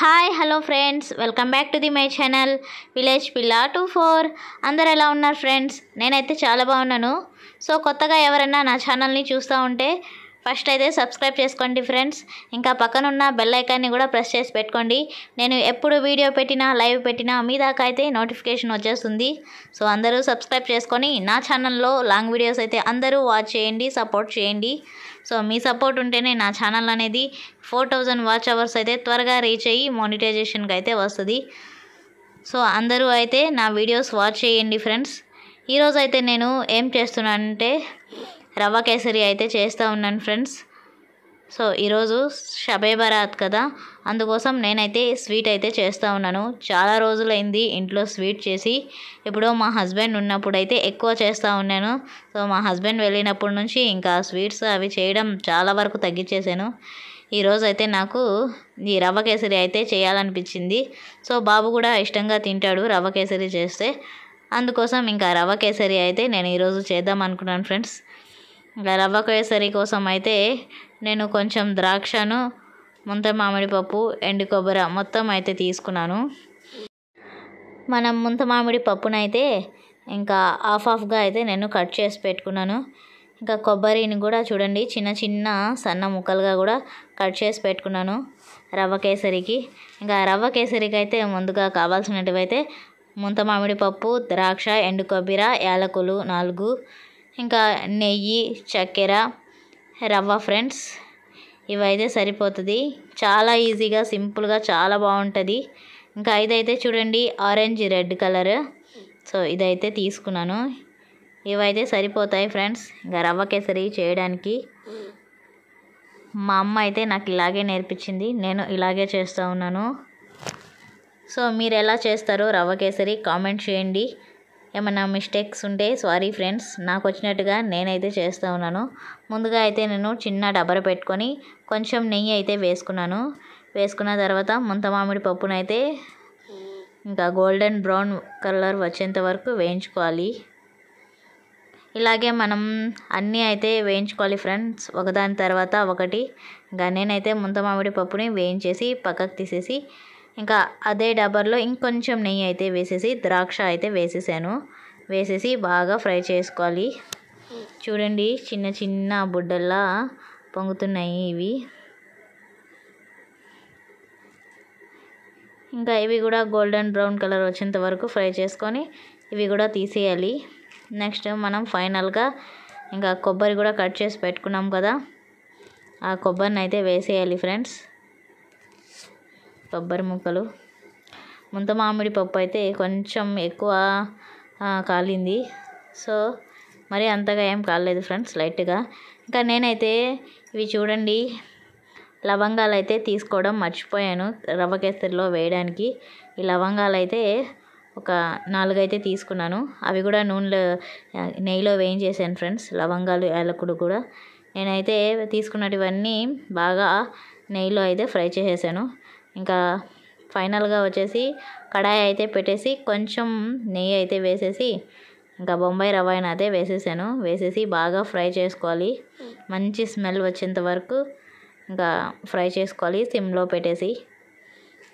Hi hello friends, welcome back to my channel village పిల్ల 24. అందరు ఎలా ఉన్నారు ఫ్రెండ్స్? నేనైతే చాలా బాగున్నాను. సో కొత్తగా ఎవరైనా నా ఛానల్ని చూస్తూ ఉంటే ఫస్ట్ అయితే సబ్స్క్రైబ్ చేసుకోండి ఫ్రెండ్స్. ఇంకా పక్కనున్న బెల్ ఐకాన్ని కూడా ప్రెస్ చేసి పెట్టుకోండి. నేను ఎప్పుడు వీడియో పెట్టినా లైవ్ పెట్టినా మీ దాకా అయితే నోటిఫికేషన్ వచ్చేస్తుంది. సో అందరూ సబ్స్క్రైబ్ చేసుకొని నా ఛానల్లో లాంగ్ వీడియోస్ అయితే అందరూ వాచ్ చేయండి, సపోర్ట్ చేయండి. సో మీ సపోర్ట్ ఉంటేనే నా ఛానల్ అనేది 4000 వాచ్ అవర్స్ అయితే త్వరగా రీచ్ అయ్యి మానిటైజేషన్కి అయితే వస్తుంది. సో అందరూ అయితే నా వీడియోస్ వాచ్ చేయండి ఫ్రెండ్స్. ఈరోజు అయితే నేను ఏం చేస్తున్నానంటే రవ్వ కేసరి అయితే చేస్తూ ఉన్నాను ఫ్రెండ్స్. సో ఈరోజు షబే బరాత్ కదా, అందుకోసం నేనైతే స్వీట్ అయితే చేస్తూ ఉన్నాను. చాలా రోజులైంది ఇంట్లో స్వీట్ చేసి. ఇప్పుడు మా హస్బెండ్ ఉన్నప్పుడు అయితే ఎక్కువ చేస్తూ ఉన్నాను. సో మా హస్బెండ్ వెళ్ళినప్పటి నుంచి ఇంకా స్వీట్స్ అవి చేయడం చాలా వరకు తగ్గించేసాను. ఈరోజు అయితే నాకు ఈ రవ్వ కేసరి అయితే చేయాలనిపించింది. సో బాబు కూడా ఇష్టంగా తింటాడు రవ్వ కేసరి చేస్తే. అందుకోసం ఇంకా రవ్వ కేసరి అయితే నేను ఈరోజు చేద్దాం అనుకున్నాను ఫ్రెండ్స్. ఇంకా రవ్వ కేసరి కోసం అయితే నేను కొంచెం ద్రాక్షను, ముంత మామిడి పప్పు, ఎండు కొబ్బరి మొత్తం అయితే తీసుకున్నాను. మనం ముంత మామిడి పప్పునైతే ఇంకా హాఫ్గా అయితే నేను కట్ చేసి పెట్టుకున్నాను. ఇంకా కొబ్బరిని కూడా చూడండి చిన్న చిన్న సన్న ముక్కలుగా కూడా కట్ చేసి పెట్టుకున్నాను రవ్వ కేసరికి. ఇంకా రవ్వ కేసరికి అయితే ముందుగా కావాల్సినవి అయితే ముంత మామిడి పప్పు, ద్రాక్ష, ఎండు కొబ్బరి, యాలకులు 4, ఇంకా నెయ్యి, చక్కెర, రవ్వ ఫ్రెండ్స్. ఇవైతే సరిపోతుంది. చాలా ఈజీగా సింపుల్గా చాలా బాగుంటుంది. ఇంకా ఇదైతే చూడండి ఆరెంజ్ రెడ్ కలర్. సో ఇదైతే తీసుకున్నాను. ఇవైతే సరిపోతాయి ఫ్రెండ్స్ ఇంకా రవ్వ కేసరి చేయడానికి. మా అమ్మ అయితే నాకు ఇలాగే నేర్పించింది, నేను ఇలాగే చేస్తూ ఉన్నాను. సో మీరు ఎలా చేస్తారో రవ్వ కేసరి కామెంట్ చేయండి. ఏమైనా మిస్టేక్స్ ఉంటే సారీ ఫ్రెండ్స్, నాకు వచ్చినట్టుగా నేనైతే చేస్తూ ఉన్నాను. ముందుగా అయితే నేను చిన్న డబ్బర పెట్టుకొని కొంచెం నెయ్యి అయితే వేసుకున్నాను. వేసుకున్న తర్వాత ముంత మామిడి పప్పునైతే ఇంకా గోల్డెన్ బ్రౌన్ కలర్ వచ్చేంత వరకు వేయించుకోవాలి. ఇలాగే మనం అన్నీ అయితే వేయించుకోవాలి ఫ్రెండ్స్, ఒకదాని తర్వాత ఒకటి. ఇంకా నేనైతే ముంత మామిడి పప్పుని వేయించేసి పక్కకు తీసేసి ఇంకా అదే డబ్బర్లో ఇంకొంచెం నెయ్యి అయితే వేసేసి ద్రాక్ష అయితే వేసేసాను. వేసేసి బాగా ఫ్రై చేసుకోవాలి. చూడండి చిన్న చిన్న బుడ్డల్లా పొంగుతున్నాయి ఇవి. ఇంకా ఇవి కూడా గోల్డెన్ బ్రౌన్ కలర్ వచ్చేంత వరకు ఫ్రై చేసుకొని ఇవి కూడా తీసేయాలి. నెక్స్ట్ మనం ఫైనల్గా ఇంకా కొబ్బరి కూడా కట్ చేసి పెట్టుకున్నాం కదా, ఆ కొబ్బరిని అయితే వేసేయాలి ఫ్రెండ్స్. కొబ్బరి ముక్కలు. ముంత మామిడి పప్పు అయితే కొంచెం ఎక్కువ కాలింది. సో మరి అంతగా ఏం కాలేదు ఫ్రెండ్స్, లైట్గా. ఇంకా నేనైతే ఇవి చూడండి లవంగాలు అయితే తీసుకోవడం మర్చిపోయాను రవ్వ కేసరిలో వేయడానికి. ఈ లవంగాలు అయితే ఒక 4 అయితే తీసుకున్నాను. అవి కూడా నెయ్యిలో వేయించేసాను ఫ్రెండ్స్. లవంగాలు, యాలకులు కూడా నేనైతే తీసుకున్నటివన్నీ బాగా నెయ్యిలో అయితే ఫ్రై చేసేసాను. ఇంకా ఫైనల్గా వచ్చేసి కడాయి అయితే పెట్టేసి కొంచెం నెయ్యి అయితే వేసేసి ఇంకా బొంబాయి రవ్వ అయితే వేసేసాను. వేసేసి బాగా ఫ్రై చేసుకోవాలి. మంచి స్మెల్ వచ్చేంత వరకు ఇంకా ఫ్రై చేసుకోవాలి సిమ్లో పెట్టేసి.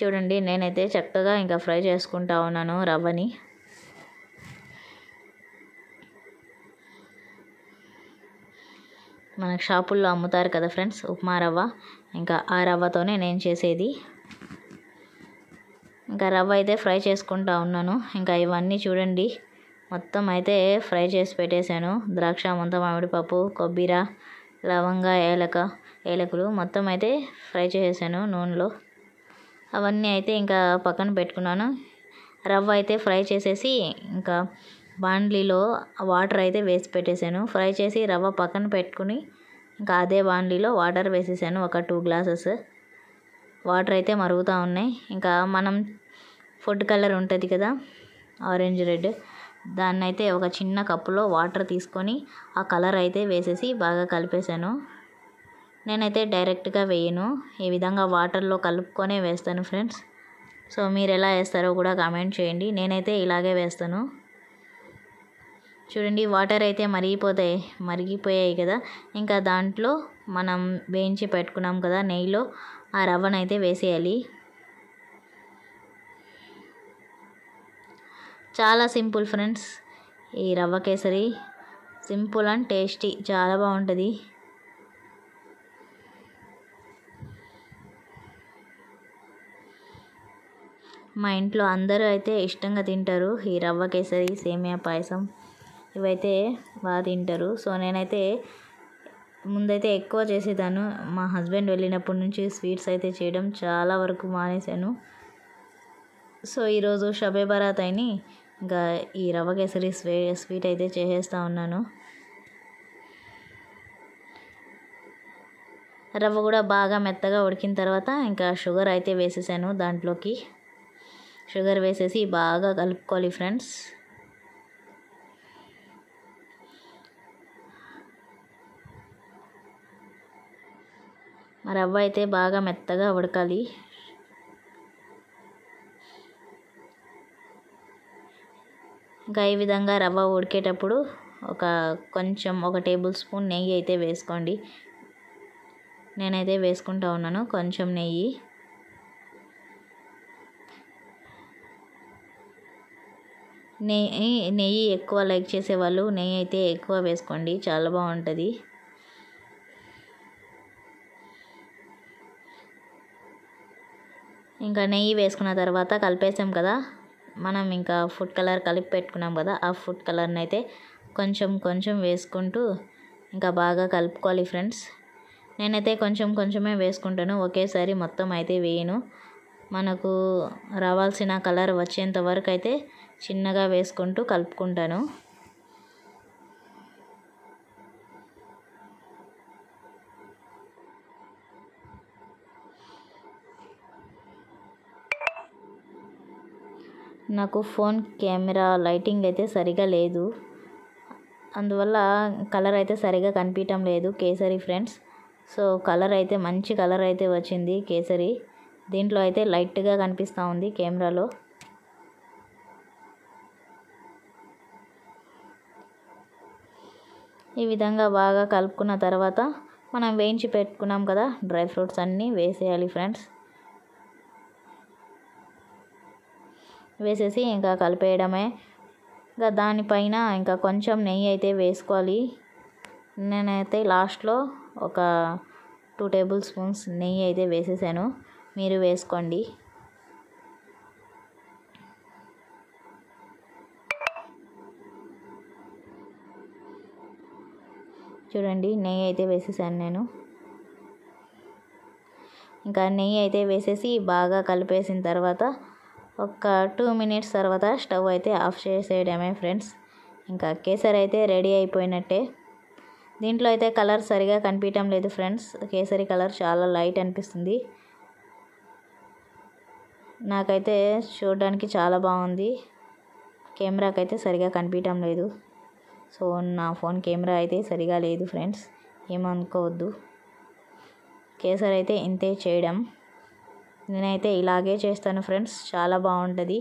చూడండి నేనైతే చక్కగా ఇంకా ఫ్రై చేసుకుంటా ఉన్నాను రవ్వని. మనకు షాపుల్లో అమ్ముతారు కదా ఫ్రెండ్స్ ఉప్మా రవ్వ, ఇంకా ఆ రవ్వతోనే నేను చేసేది. ఇంకా రవ్వ అయితే ఫ్రై చేసుకుంటా ఉన్నాను. ఇంకా ఇవన్నీ చూడండి మొత్తం అయితే ఫ్రై చేసి పెట్టేశాను. ద్రాక్ష, ముంత మామిడి పప్పు, కొబ్బరి, లవంగ, ఏలకులు మొత్తం అయితే ఫ్రై చేసేసాను నూనెలో. అవన్నీ అయితే ఇంకా పక్కన పెట్టుకున్నాను. రవ్వ అయితే ఫ్రై చేసేసి ఇంకా బాండ్లీలో వాటర్ అయితే వేసి పెట్టేశాను. ఫ్రై చేసి రవ్వ పక్కన పెట్టుకుని ఇంకా అదే బాండ్లీలో వాటర్ వేసేసాను. ఒక 2 గ్లాసెస్ వాటర్ అయితే మరుగుతూ ఉన్నాయి. ఇంకా మనం ఫుడ్ కలర్ ఉంటుంది కదా ఆరెంజ్ రెడ్, దాన్ని అయితే ఒక చిన్న కప్పులో వాటర్ తీసుకొని ఆ కలర్ అయితే వేసేసి బాగా కలిపేశాను. నేనైతే డైరెక్ట్గా వేయను, ఈ విధంగా వాటర్లో కలుపుకొనే వేస్తాను ఫ్రెండ్స్. సో మీరు ఎలా వేస్తారో కూడా కామెంట్ చేయండి. నేనైతే ఇలాగే వేస్తాను. చూడండి వాటర్ అయితే మరిగిపోయాయి కదా. ఇంకా దాంట్లో మనం వేయించి పెట్టుకున్నాం కదా నెయ్యిలో, ఆ రవ్వనైతే వేసేయాలి. చాలా సింపుల్ ఫ్రెండ్స్. ఈ రవ్వ కేసరి సింపుల్ అండ్ టేస్టీ, చాలా బాగుంటుంది. మా ఇంట్లో అందరూ అయితే ఇష్టంగా తింటారు ఈ రవ్వ కేసరి, సేమియా పాయసం, ఇవైతే బాగా తింటారు. సో నేనైతే ముందైతే ఎక్కువ చేసేదాన్ని. మా హస్బెండ్ వెళ్ళినప్పటి నుంచి స్వీట్స్ అయితే చేయడం చాలా వరకు మానేశాను. సో ఈరోజు షబే బరాత్ అయిని ఇంకా ఈ రవ్వ కేసరి స్వీట్ అయితే చేసేస్తూ ఉన్నాను. రవ్వ కూడా బాగా మెత్తగా ఉడికిన తర్వాత ఇంకా షుగర్ అయితే వేసేసాను. దాంట్లోకి షుగర్ వేసేసి బాగా కలుపుకోవాలి ఫ్రెండ్స్. రవ్వ అయితే బాగా మెత్తగా ఉడకాలి. ఇంకా ఈ విధంగా రవ్వ ఉడికేటప్పుడు ఒక టేబుల్ స్పూన్ నెయ్యి అయితే వేసుకోండి. నేనైతే వేసుకుంటా ఉన్నాను కొంచెం నెయ్యి. నెయ్యి ఎక్కువ లైక్ చేసేవాళ్ళు నెయ్యి అయితే ఎక్కువ వేసుకోండి, చాలా బాగుంటుంది. ఇంకా నెయ్యి వేసుకున్న తర్వాత కలిపేసాం కదా, మనం ఇంకా ఫుడ్ కలర్ కలిపి పెట్టుకున్నాం కదా, ఆ ఫుడ్ కలర్ని అయితే కొంచెం వేసుకుంటూ ఇంకా బాగా కలుపుకోవాలి ఫ్రెండ్స్. నేనైతే కొంచెమే వేసుకుంటాను, ఒకేసారి మొత్తం అయితే వేయను. మనకు రావాల్సిన కలర్ వచ్చేంత వరకు అయితే చిన్నగా వేసుకుంటూ కలుపుకుంటాను. నాకు ఫోన్ కెమెరా లైటింగ్ అయితే సరిగా లేదు, అందువల్ల కలర్ అయితే సరిగా కనిపించడం లేదు కేసరి ఫ్రెండ్స్. సో కలర్ అయితే మంచి కలర్ అయితే వచ్చింది కేసరి. దీంట్లో అయితే లైట్గా కనిపిస్తూ ఉంది కెమెరాలో. ఈ విధంగా బాగా కలుపుకున్న తర్వాత మనం వేయించి పెట్టుకున్నాం కదా డ్రై ఫ్రూట్స్ అన్నీ వేసేయాలి ఫ్రెండ్స్. వేసేసి ఇంకా కలిపేయడమే. ఇంకా దానిపైన ఇంకా కొంచెం నెయ్యి అయితే వేసుకోవాలి. నేనైతే లాస్ట్లో ఒక 2 టేబుల్ స్పూన్స్ నెయ్యి అయితే వేసేసాను, మీరు వేసుకోండి. చూడండి నెయ్యి అయితే వేసేసాను నేను. ఇంకా నెయ్యి అయితే వేసేసి బాగా కలిపేసిన తర్వాత ఒక 2 మినిట్స్ తర్వాత స్టవ్ అయితే ఆఫ్ చేసేయడమే ఫ్రెండ్స్. ఇంకా కేసరి అయితే రెడీ అయిపోయినట్టే. దీంట్లో అయితే కలర్ సరిగా కనిపించడం లేదు ఫ్రెండ్స్, కేసరి కలర్ చాలా లైట్ అనిపిస్తుంది. నాకైతే చూడడానికి చాలా బాగుంది, కెమెరాకి అయితే సరిగా కనిపించడం లేదు. సో నా ఫోన్ కెమెరా అయితే సరిగా లేదు ఫ్రెండ్స్, ఏమనుకోవద్దు. కేసరి అయితే ఇంతే చేయడం. నేనైతే ఇలాగే చేస్తాను ఫ్రెండ్స్, చాలా బాగుంటుంది.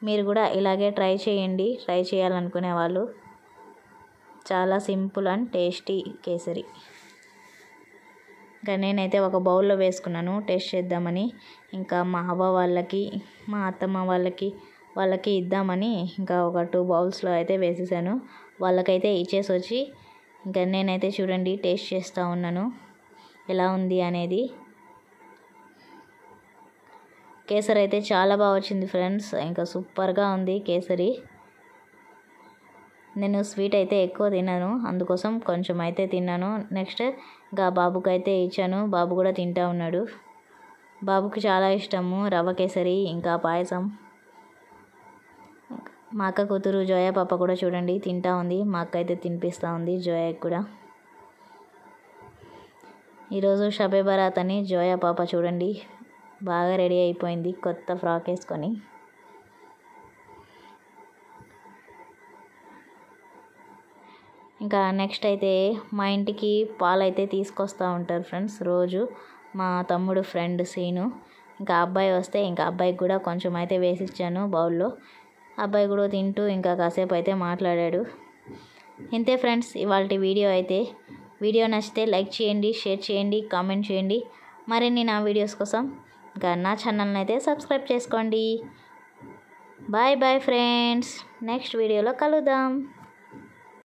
మీరు కూడా ఇలాగే ట్రై చేయండి, ట్రై చేయాలనుకునే వాళ్ళు. చాలా సింపుల్ అండ్ టేస్టీ కేసరి. ఇంకా నేనైతే ఒక బౌల్లో వేసుకున్నాను టేస్ట్ చేద్దామని. ఇంకా మా అవ్వ వాళ్ళకి, మా అత్తమ్మ వాళ్ళకి ఇద్దామని ఇంకా ఒక 2 బౌల్స్లో అయితే వేసేసాను. వాళ్ళకైతే ఇచ్చేసి వచ్చి ఇంకా నేనైతే చూడండి టేస్ట్ చేస్తూ ఉన్నాను ఎలా ఉంది అనేది. కేసరి అయితే చాలా బాగా వచ్చింది ఫ్రెండ్స్, ఇంకా సూపర్గా ఉంది కేసరి. నేను స్వీట్ అయితే ఎక్కువ తిన్నాను, అందుకోసం కొంచెం అయితే తిన్నాను. నెక్స్ట్ ఇంకా బాబుకి అయితే ఇచ్చాను, బాబు కూడా తింటా ఉన్నాడు. బాబుకి చాలా ఇష్టము రవ్వ కేసరి ఇంకా పాయసం. మా అక్క కూతురు జోయా పాప కూడా చూడండి తింటా ఉంది, మా అక్క అయితే తినిపిస్తూ ఉంది జోయాకి కూడా. ఈరోజు షబే బరాత్ అని జోయా పాప చూడండి బాగా రెడీ అయిపోయింది కొత్త ఫ్రాక్ వేసుకొని. ఇంకా నెక్స్ట్ అయితే మా ఇంటికి పాలు అయితే తీసుకొస్తూ ఉంటారు ఫ్రెండ్స్ రోజు. మా తమ్ముడు ఫ్రెండ్ సీను, ఇంకా అబ్బాయి వస్తే ఇంకా అబ్బాయికి కూడా కొంచెం అయితే వేసిచ్చాను బౌల్లో. అబ్బాయి కూడా తింటూ ఇంకా కాసేపు అయితే మాట్లాడాడు. ఇంతే ఫ్రెండ్స్ ఇవాళ వీడియో అయితే. వీడియో నచ్చితే లైక్ చేయండి, షేర్ చేయండి, కామెంట్ చేయండి. మరిన్ని నా వీడియోస్ కోసం ఇంకా నా ఛానల్ని అయితే సబ్స్క్రైబ్ చేసుకోండి. బాయ్ బాయ్ ఫ్రెండ్స్, నెక్స్ట్ వీడియోలో కలుద్దాం.